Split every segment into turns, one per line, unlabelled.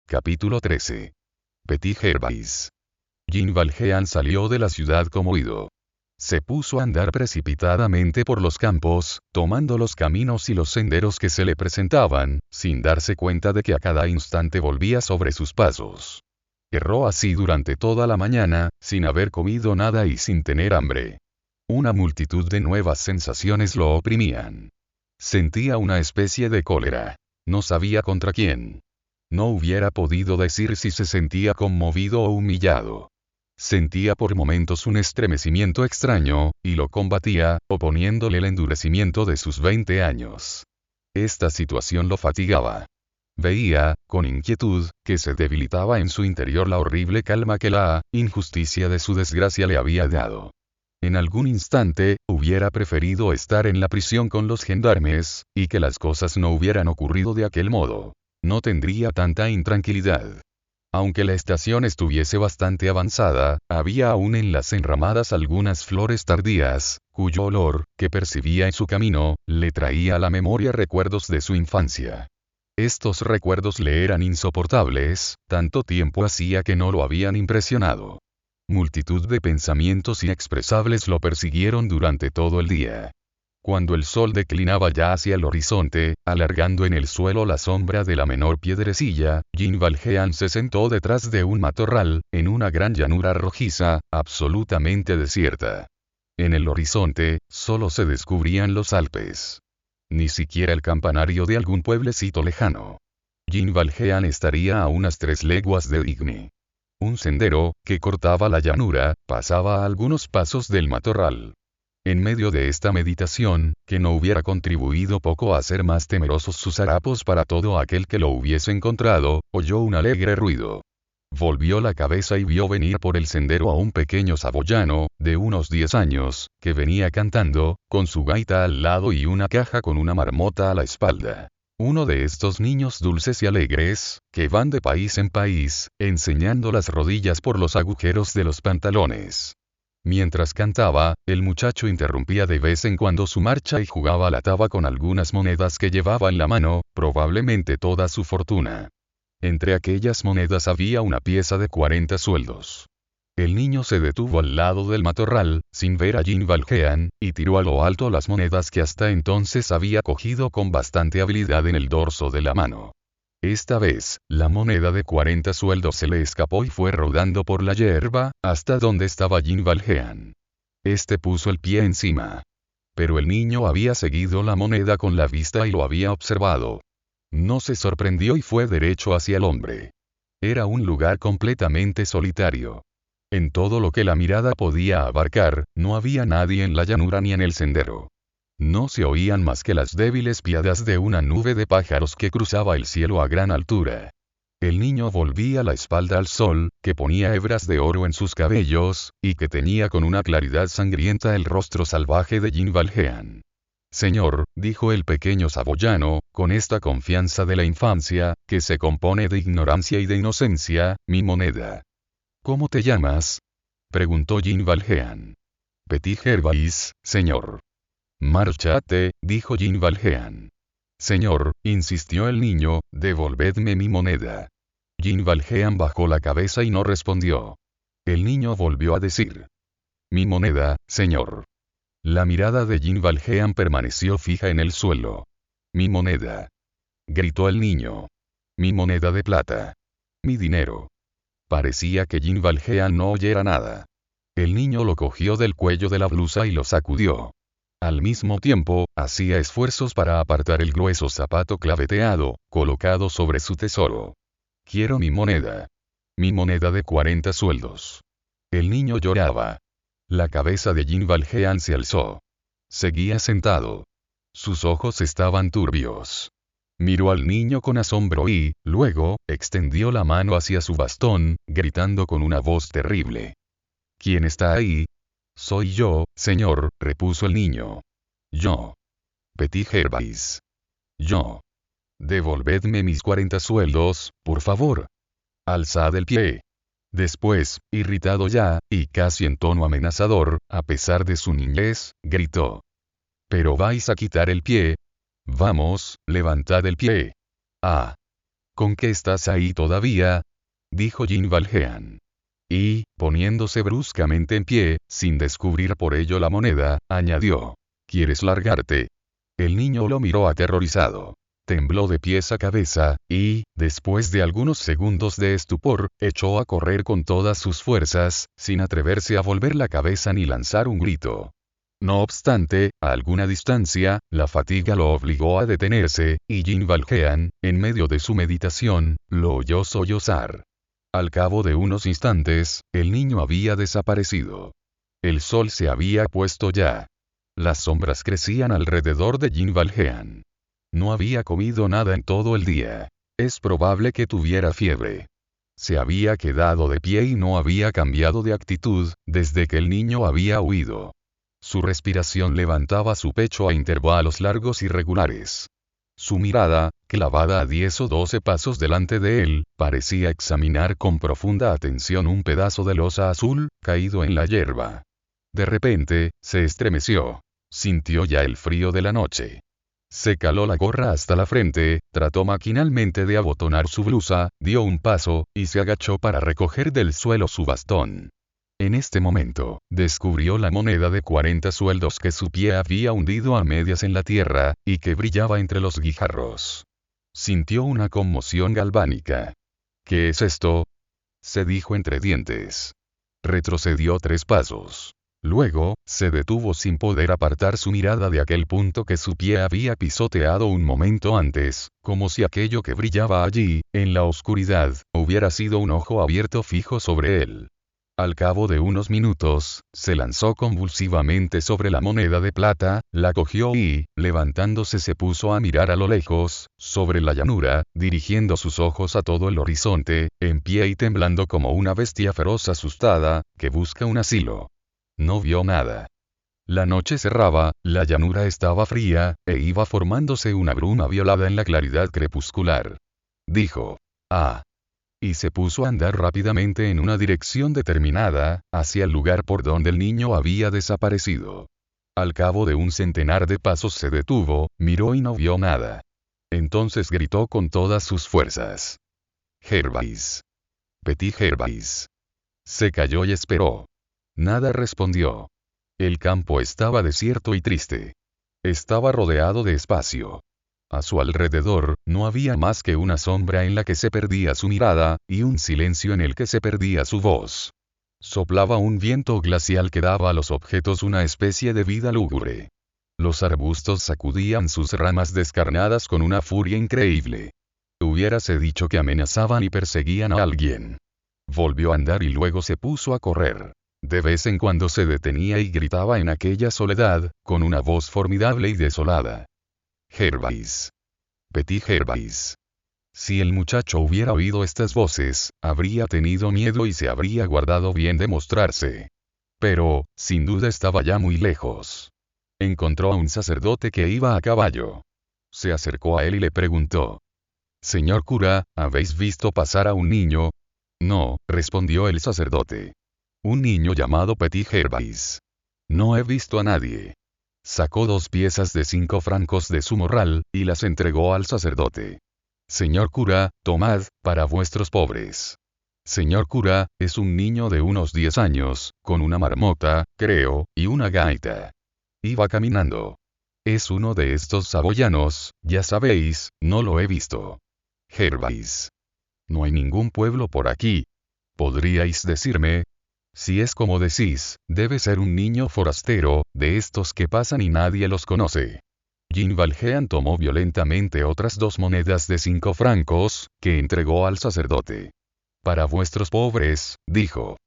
Capítulo 13. Petit Gervais. Jean Valjean salió de la ciudad conmovido. Se puso a andar precipitadamente por los campos, tomando los caminos y los senderos que se le presentaban, sin darse cuenta de que a cada instante volvía sobre sus pasos. Erró así durante toda la mañana, sin haber comido nada y sin tener hambre. Una multitud de nuevas sensaciones lo oprimían. Sentía una especie de cólera. No sabía contra quién. No hubiera podido decir si se sentía conmovido o humillado. Sentía por momentos un estremecimiento extraño, y lo combatía, oponiéndole el endurecimiento de sus 20 años. Esta situación lo fatigaba. Veía, con inquietud, que se debilitaba en su interior la horrible calma que la injusticia de su desgracia le había dado. En algún instante, hubiera preferido estar en la prisión con los gendarmes, y que las cosas no hubieran ocurrido de aquel modo. No tendría tanta intranquilidad. Aunque la estación estuviese bastante avanzada, había aún en las enramadas algunas flores tardías, cuyo olor, que percibía en su camino, le traía a la memoria recuerdos de su infancia. Estos recuerdos le eran insoportables, tanto tiempo hacía que no lo habían impresionado. Multitud de pensamientos inexpresables lo persiguieron durante todo el día. Cuando el sol declinaba ya hacia el horizonte, alargando en el suelo la sombra de la menor piedrecilla, Jean Valjean se sentó detrás de un matorral, en una gran llanura rojiza, absolutamente desierta. En el horizonte, solo se descubrían los Alpes. Ni siquiera el campanario de algún pueblecito lejano. Jean Valjean estaría a unas 3 leguas de Digne. Un sendero, que cortaba la llanura, pasaba a algunos pasos del matorral. En medio de esta meditación, que no hubiera contribuido poco a hacer más temerosos sus harapos para todo aquel que lo hubiese encontrado, oyó un alegre ruido. Volvió la cabeza y vio venir por el sendero a un pequeño saboyano, de unos 10 años, que venía cantando, con su gaita al lado y una caja con una marmota a la espalda. Uno de estos niños dulces y alegres, que van de país en país, enseñando las rodillas por los agujeros de los pantalones. Mientras cantaba, el muchacho interrumpía de vez en cuando su marcha y jugaba a la taba con algunas monedas que llevaba en la mano, probablemente toda su fortuna. Entre aquellas monedas había una pieza de 40 sueldos. El niño se detuvo al lado del matorral, sin ver a Jean Valjean, y tiró a lo alto las monedas que hasta entonces había cogido con bastante habilidad en el dorso de la mano. Esta vez, la moneda de 40 sueldos se le escapó y fue rodando por la hierba, hasta donde estaba Jean Valjean. Este puso el pie encima. Pero el niño había seguido la moneda con la vista y lo había observado. No se sorprendió y fue derecho hacia el hombre. Era un lugar completamente solitario. En todo lo que la mirada podía abarcar, no había nadie en la llanura ni en el sendero. No se oían más que las débiles piadas de una nube de pájaros que cruzaba el cielo a gran altura. El niño volvía la espalda al sol, que ponía hebras de oro en sus cabellos, y que tenía con una claridad sangrienta el rostro salvaje de Jean Valjean. «Señor», dijo el pequeño saboyano, con esta confianza de la infancia, que se compone de ignorancia y de inocencia, «mi moneda». «¿Cómo te llamas?», preguntó Jean Valjean. «Petit Gervais, señor». «Márchate», dijo Jean Valjean. «Señor», insistió el niño, «devolvedme mi moneda». Jean Valjean bajó la cabeza y no respondió. El niño volvió a decir: «Mi moneda, señor». La mirada de Jean Valjean permaneció fija en el suelo. «Mi moneda», gritó el niño. «Mi moneda de plata. Mi dinero». Parecía que Jean Valjean no oyera nada. El niño lo cogió del cuello de la blusa y lo sacudió. Al mismo tiempo, hacía esfuerzos para apartar el grueso zapato claveteado, colocado sobre su tesoro. «Quiero mi moneda. Mi moneda de 40 sueldos». El niño lloraba. La cabeza de Jean Valjean se alzó. Seguía sentado. Sus ojos estaban turbios. Miró al niño con asombro y, luego, extendió la mano hacia su bastón, gritando con una voz terrible: «¿Quién está ahí?». «Soy yo, señor», repuso el niño. «Yo. Petit Gervais. Yo. Devolvedme mis 40 sueldos, por favor. Alzad el pie». Después, irritado ya, y casi en tono amenazador, a pesar de su niñez, gritó: «¿Pero vais a quitar el pie? Vamos, levantad el pie». «Ah. ¿Con qué estás ahí todavía?, dijo Jin Valjean. Y, poniéndose bruscamente en pie, sin descubrir por ello la moneda, añadió: ¿Quieres largarte? El niño lo miró aterrorizado. Tembló de pies a cabeza, y, después de algunos segundos de estupor, echó a correr con todas sus fuerzas, sin atreverse a volver la cabeza ni lanzar un grito. No obstante, a alguna distancia, la fatiga lo obligó a detenerse, y Jin Valjean, en medio de su meditación, lo oyó sollozar. Al cabo de unos instantes, el niño había desaparecido. El sol se había puesto ya. Las sombras crecían alrededor de Jin Valjean. No había comido nada en todo el día. Es probable que tuviera fiebre. Se había quedado de pie y no había cambiado de actitud, desde que el niño había huido. Su respiración levantaba su pecho a intervalos largos y regulares. Su mirada, clavada a 10 o 12 pasos delante de él, parecía examinar con profunda atención un pedazo de losa azul, caído en la hierba. De repente, se estremeció. Sintió ya el frío de la noche. Se caló la gorra hasta la frente, trató maquinalmente de abotonar su blusa, dio un paso, y se agachó para recoger del suelo su bastón. En este momento, descubrió la moneda de 40 sueldos que su pie había hundido a medias en la tierra, y que brillaba entre los guijarros. Sintió una conmoción galvánica. ¿Qué es esto?, se dijo entre dientes. Retrocedió 3 pasos. Luego, se detuvo sin poder apartar su mirada de aquel punto que su pie había pisoteado un momento antes, como si aquello que brillaba allí, en la oscuridad, hubiera sido un ojo abierto fijo sobre él. Al cabo de unos minutos, se lanzó convulsivamente sobre la moneda de plata, la cogió y, levantándose se puso a mirar a lo lejos, sobre la llanura, dirigiendo sus ojos a todo el horizonte, en pie y temblando como una bestia feroz asustada, que busca un asilo. No vio nada. La noche cerraba, la llanura estaba fría, e iba formándose una bruma violada en la claridad crepuscular. Dijo: «Ah». Y se puso a andar rápidamente en una dirección determinada, hacia el lugar por donde el niño había desaparecido. Al cabo de un centenar de pasos se detuvo, miró y no vio nada. Entonces gritó con todas sus fuerzas: «Gervais. Petit Gervais». Se calló y esperó. Nada respondió. El campo estaba desierto y triste. Estaba rodeado de espacio. A su alrededor, no había más que una sombra en la que se perdía su mirada, y un silencio en el que se perdía su voz. Soplaba un viento glacial que daba a los objetos una especie de vida lúgubre. Los arbustos sacudían sus ramas descarnadas con una furia increíble. Hubiérase dicho que amenazaban y perseguían a alguien. Volvió a andar y luego se puso a correr. De vez en cuando se detenía y gritaba en aquella soledad, con una voz formidable y desolada: «Gervais. Petit Gervais». Si el muchacho hubiera oído estas voces, habría tenido miedo y se habría guardado bien de mostrarse. Pero, sin duda estaba ya muy lejos. Encontró a un sacerdote que iba a caballo. Se acercó a él y le preguntó: «Señor cura, ¿habéis visto pasar a un niño?». «No», respondió el sacerdote. «Un niño llamado Petit Gervais». «No he visto a nadie». Sacó 2 piezas de 5 francos de su morral, y las entregó al sacerdote. «Señor cura, tomad, para vuestros pobres». «Señor cura, es un niño de unos 10 años, con una marmota, creo, y una gaita. Iba caminando. Es uno de estos saboyanos, ya sabéis, no lo he visto». «Gervais. No hay ningún pueblo por aquí. ¿Podríais decirme? Si es como decís, debe ser un niño forastero, de estos que pasan y nadie los conoce». Jin Valjean tomó violentamente otras 2 monedas de 5 francos, que entregó al sacerdote. «Para vuestros pobres», dijo.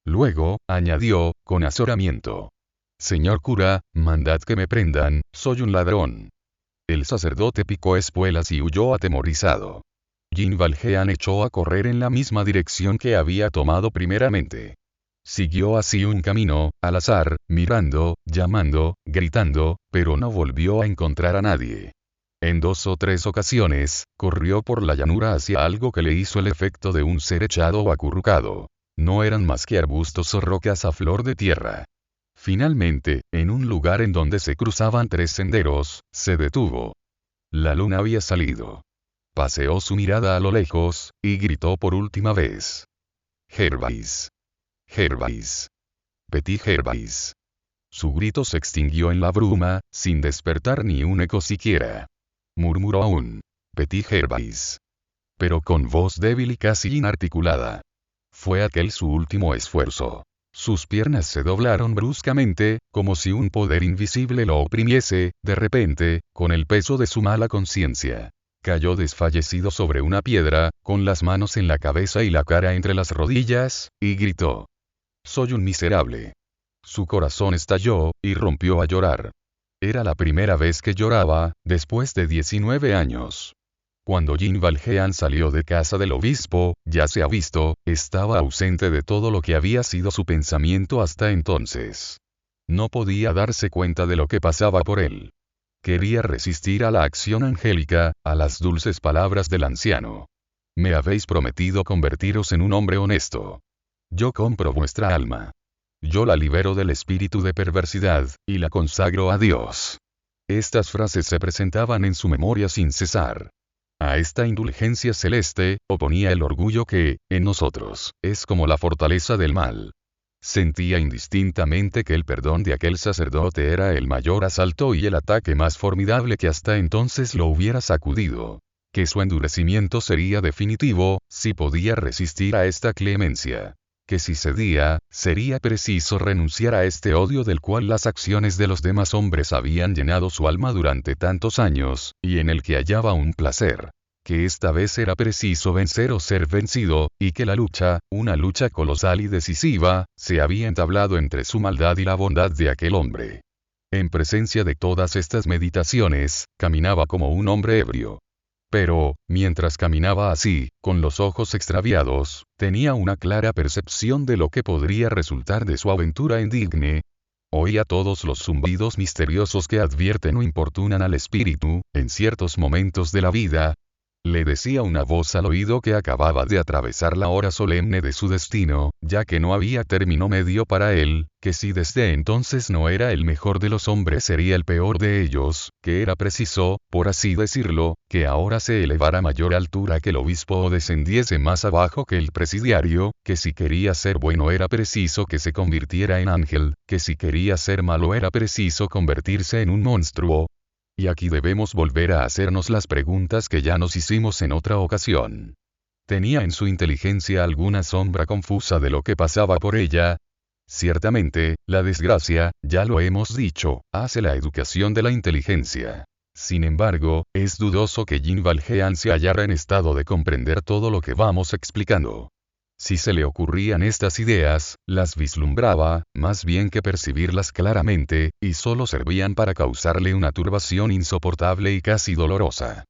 Luego, añadió, con azoramiento: «Señor cura, mandad que me prendan, soy un ladrón». El sacerdote picó espuelas y huyó atemorizado. Jin Valjean echó a correr en la misma dirección que había tomado primeramente. Siguió así un camino, al azar, mirando, llamando, gritando, pero no volvió a encontrar a nadie. En 2 o 3 ocasiones, corrió por la llanura hacia algo que le hizo el efecto de un ser echado o acurrucado. No eran más que arbustos o rocas a flor de tierra. Finalmente, en un lugar en donde se cruzaban 3 senderos, se detuvo. La luna había salido. Paseó su mirada a lo lejos, y gritó por última vez. Gervais. Gervais. Petit Gervais. Su grito se extinguió en la bruma, sin despertar ni un eco siquiera. Murmuró aún. Petit Gervais. Pero con voz débil y casi inarticulada. Fue aquel su último esfuerzo. Sus piernas se doblaron bruscamente, como si un poder invisible lo oprimiese, de repente, con el peso de su mala conciencia. Cayó desfallecido sobre una piedra, con las manos en la cabeza y la cara entre las rodillas, y gritó. Soy un miserable. Su corazón estalló, y rompió a llorar. Era la primera vez que lloraba, después de 19 años. Cuando Jean Valjean salió de casa del obispo, ya se ha visto, estaba ausente de todo lo que había sido su pensamiento hasta entonces. No podía darse cuenta de lo que pasaba por él. Quería resistir a la acción angélica, a las dulces palabras del anciano. Me habéis prometido convertiros en un hombre honesto. Yo compro vuestra alma. Yo la libero del espíritu de perversidad, y la consagro a Dios. Estas frases se presentaban en su memoria sin cesar. A esta indulgencia celeste, oponía el orgullo que, en nosotros, es como la fortaleza del mal. Sentía indistintamente que el perdón de aquel sacerdote era el mayor asalto y el ataque más formidable que hasta entonces lo hubiera sacudido. Que su endurecimiento sería definitivo, si podía resistir a esta clemencia. Que si cedía, sería preciso renunciar a este odio del cual las acciones de los demás hombres habían llenado su alma durante tantos años, y en el que hallaba un placer. Que esta vez era preciso vencer o ser vencido, y que la lucha, una lucha colosal y decisiva, se había entablado entre su maldad y la bondad de aquel hombre. En presencia de todas estas meditaciones, caminaba como un hombre ebrio. Pero, mientras caminaba así, con los ojos extraviados, tenía una clara percepción de lo que podría resultar de su aventura indigne. Oía todos los zumbidos misteriosos que advierten o importunan al espíritu, en ciertos momentos de la vida. Le decía una voz al oído que acababa de atravesar la hora solemne de su destino, ya que no había término medio para él, que si desde entonces no era el mejor de los hombres sería el peor de ellos, que era preciso, por así decirlo, que ahora se elevara a mayor altura que el obispo o descendiese más abajo que el presidiario, que si quería ser bueno era preciso que se convirtiera en ángel, que si quería ser malo era preciso convertirse en un monstruo. Y aquí debemos volver a hacernos las preguntas que ya nos hicimos en otra ocasión. ¿Tenía en su inteligencia alguna sombra confusa de lo que pasaba por ella? Ciertamente, la desgracia, ya lo hemos dicho, hace la educación de la inteligencia. Sin embargo, es dudoso que Jean Valjean se hallara en estado de comprender todo lo que vamos explicando. Si se le ocurrían estas ideas, las vislumbraba, más bien que percibirlas claramente, y solo servían para causarle una turbación insoportable y casi dolorosa.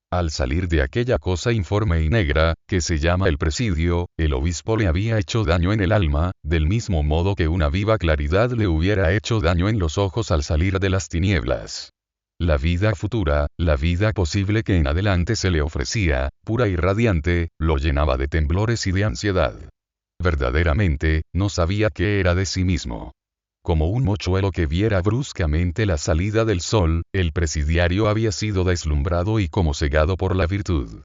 Al salir de aquella cosa informe y negra, que se llama el presidio, el obispo le había hecho daño en el alma, del mismo modo que una viva claridad le hubiera hecho daño en los ojos al salir de las tinieblas. La vida futura, la vida posible que en adelante se le ofrecía, pura y radiante, lo llenaba de temblores y de ansiedad. Verdaderamente, no sabía qué era de sí mismo. Como un mochuelo que viera bruscamente la salida del sol, el presidiario había sido deslumbrado y como cegado por la virtud.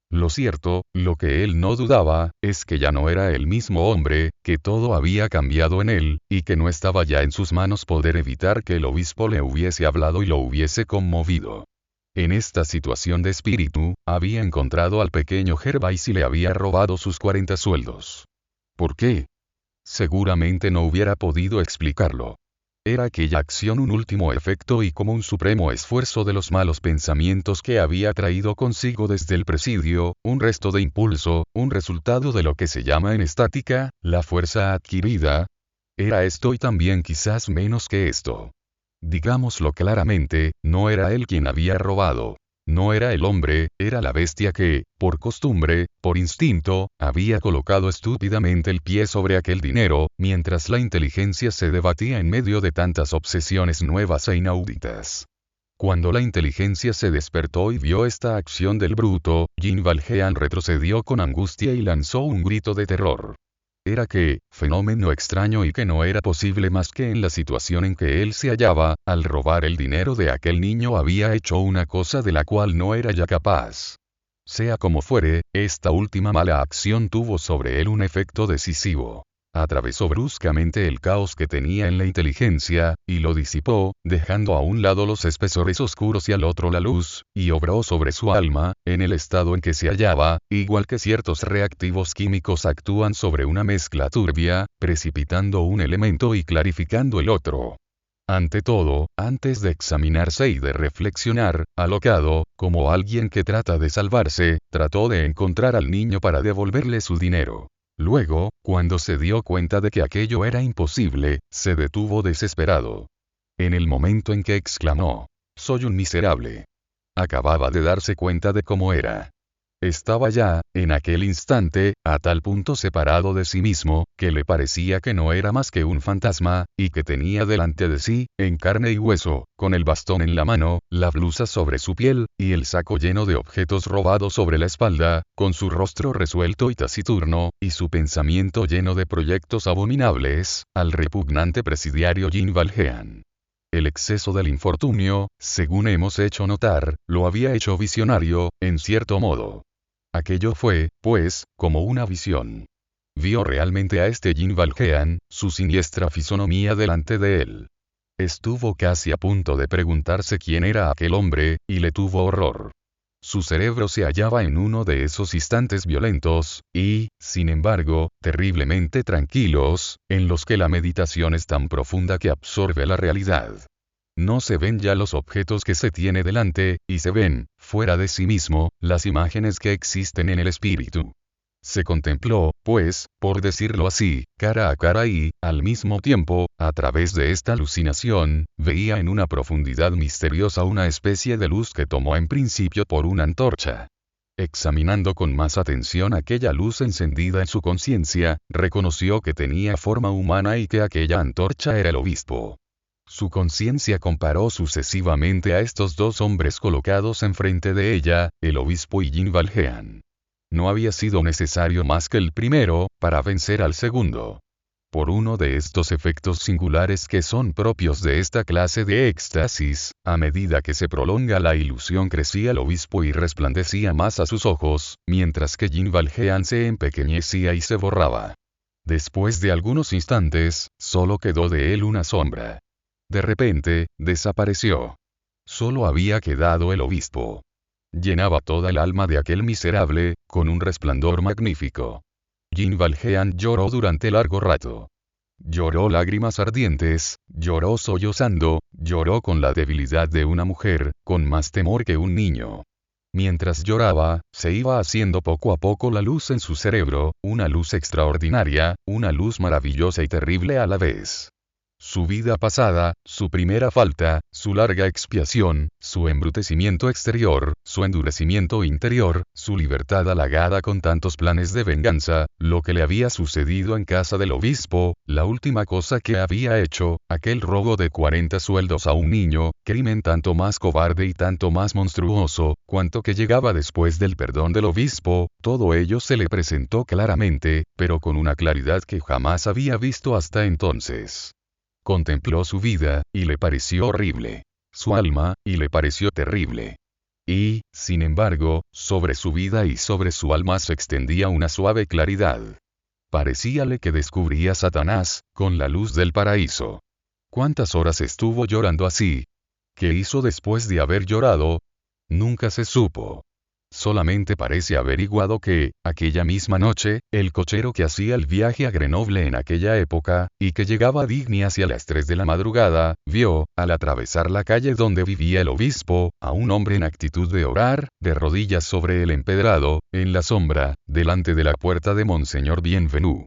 Lo cierto, lo que él no dudaba, es que ya no era el mismo hombre, que todo había cambiado en él, y que no estaba ya en sus manos poder evitar que el obispo le hubiese hablado y lo hubiese conmovido. En esta situación de espíritu, había encontrado al pequeño Gervais y le había robado sus 40 sueldos. ¿Por qué? Seguramente no hubiera podido explicarlo. Era aquella acción un último efecto y como un supremo esfuerzo de los malos pensamientos que había traído consigo desde el presidio, un resto de impulso, un resultado de lo que se llama en estática, la fuerza adquirida. Era esto y también quizás menos que esto. Digámoslo claramente, no era él quien había robado. No era el hombre, era la bestia que, por costumbre, por instinto, había colocado estúpidamente el pie sobre aquel dinero, mientras la inteligencia se debatía en medio de tantas obsesiones nuevas e inauditas. Cuando la inteligencia se despertó y vio esta acción del bruto, Jean Valjean retrocedió con angustia y lanzó un grito de terror. Era que, fenómeno extraño y que no era posible más que en la situación en que él se hallaba, al robar el dinero de aquel niño había hecho una cosa de la cual no era ya capaz. Sea como fuere, esta última mala acción tuvo sobre él un efecto decisivo. Atravesó bruscamente el caos que tenía en la inteligencia, y lo disipó, dejando a un lado los espesores oscuros y al otro la luz, y obró sobre su alma, en el estado en que se hallaba, igual que ciertos reactivos químicos actúan sobre una mezcla turbia, precipitando un elemento y clarificando el otro. Ante todo, antes de examinarse y de reflexionar, alocado, como alguien que trata de salvarse, trató de encontrar al niño para devolverle su dinero. Luego, cuando se dio cuenta de que aquello era imposible, se detuvo desesperado. En el momento en que exclamó, «Soy un miserable». Acababa de darse cuenta de cómo era. Estaba ya, en aquel instante, a tal punto separado de sí mismo, que le parecía que no era más que un fantasma, y que tenía delante de sí, en carne y hueso, con el bastón en la mano, la blusa sobre su piel, y el saco lleno de objetos robados sobre la espalda, con su rostro resuelto y taciturno, y su pensamiento lleno de proyectos abominables, al repugnante presidiario Jean Valjean. El exceso del infortunio, según hemos hecho notar, lo había hecho visionario, en cierto modo. Aquello fue, pues, como una visión. Vio realmente a este Jean Valjean, su siniestra fisonomía delante de él. Estuvo casi a punto de preguntarse quién era aquel hombre, y le tuvo horror. Su cerebro se hallaba en uno de esos instantes violentos, y, sin embargo, terriblemente tranquilos, en los que la meditación es tan profunda que absorbe la realidad. No se ven ya los objetos que se tiene delante, y se ven, fuera de sí mismo, las imágenes que existen en el espíritu. Se contempló, pues, por decirlo así, cara a cara y, al mismo tiempo, a través de esta alucinación, veía en una profundidad misteriosa una especie de luz que tomó en principio por una antorcha. Examinando con más atención aquella luz encendida en su conciencia, reconoció que tenía forma humana y que aquella antorcha era el obispo. Su conciencia comparó sucesivamente a estos dos hombres colocados enfrente de ella, el obispo y Jean Valjean. No había sido necesario más que el primero, para vencer al segundo. Por uno de estos efectos singulares que son propios de esta clase de éxtasis, a medida que se prolonga la ilusión crecía el obispo y resplandecía más a sus ojos, mientras que Jean Valjean se empequeñecía y se borraba. Después de algunos instantes, solo quedó de él una sombra. De repente, desapareció. Solo había quedado el obispo. Llenaba toda el alma de aquel miserable, con un resplandor magnífico. Jean Valjean lloró durante largo rato. Lloró lágrimas ardientes, lloró sollozando, lloró con la debilidad de una mujer, con más temor que un niño. Mientras lloraba, se iba haciendo poco a poco la luz en su cerebro, una luz extraordinaria, una luz maravillosa y terrible a la vez. Su vida pasada, su primera falta, su larga expiación, su embrutecimiento exterior, su endurecimiento interior, su libertad halagada con tantos planes de venganza, lo que le había sucedido en casa del obispo, la última cosa que había hecho, aquel robo de 40 sueldos a un niño, crimen tanto más cobarde y tanto más monstruoso, cuanto que llegaba después del perdón del obispo, todo ello se le presentó claramente, pero con una claridad que jamás había visto hasta entonces. Contempló su vida, y le pareció horrible. Su alma, y le pareció terrible. Y, sin embargo, sobre su vida y sobre su alma se extendía una suave claridad. Parecíale que descubría a Satanás, con la luz del paraíso. ¿Cuántas horas estuvo llorando así? ¿Qué hizo después de haber llorado? Nunca se supo. Solamente parece averiguado que, aquella misma noche, el cochero que hacía el viaje a Grenoble en aquella época, y que llegaba a Digny hacia las 3 de la madrugada, vio, al atravesar la calle donde vivía el obispo, a un hombre en actitud de orar, de rodillas sobre el empedrado, en la sombra, delante de la puerta de Monseñor Bienvenu.